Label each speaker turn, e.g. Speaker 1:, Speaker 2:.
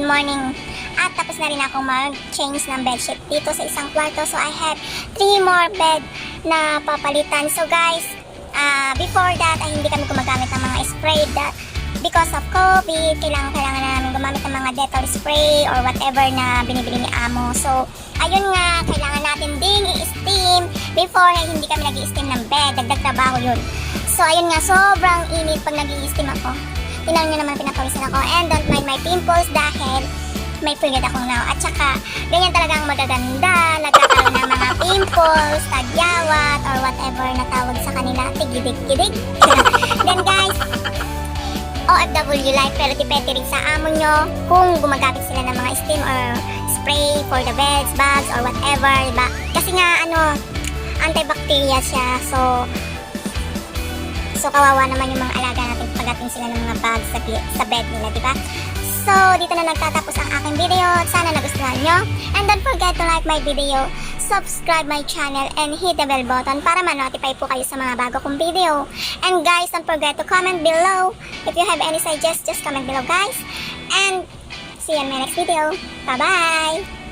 Speaker 1: good morning. At tapos na rin akong mag-change ng bedsheet dito sa isang kwarto. So I have 3 more bed na papalitan. So guys, before that ay hindi kami gumagamit ng mga spray because of COVID. Kailangan na namin gumamit ng mga Dettol spray or whatever na binibili ni Amo. So ayun nga, kailangan natin ding i-steam. Before ay hindi kami nag-i-steam ng bed. Dagdag trabaho yun. So ayun nga, sobrang init pag nag-i-steam ako. Tingnan nyo naman, pinapawisan ako. And don't mind my pimples dahil may period akong now. At saka, ganyan talagang magaganda. Nagkakaroon ng mga pimples, tagyawat, or whatever na tawag sa kanila. Tigidig-gidig. Then guys, OFW life, pero depende rin sa amo nyo kung gumagamit sila ng mga steam or spray for the beds, bags, or whatever, diba? Kasi nga, antibacteria siya. So kawawa naman yung mga alaga natin pagdating sila ng mga bags sa bed nila, diba? So, dito na nagtatapos ang aking video. Sana nagustuhan nyo. And don't forget to like my video, subscribe my channel, and hit the bell button para ma-notify po kayo sa mga bago kong video. And guys, don't forget to comment below. If you have any suggestions, just comment below guys. And see you in my next video. Bye-bye!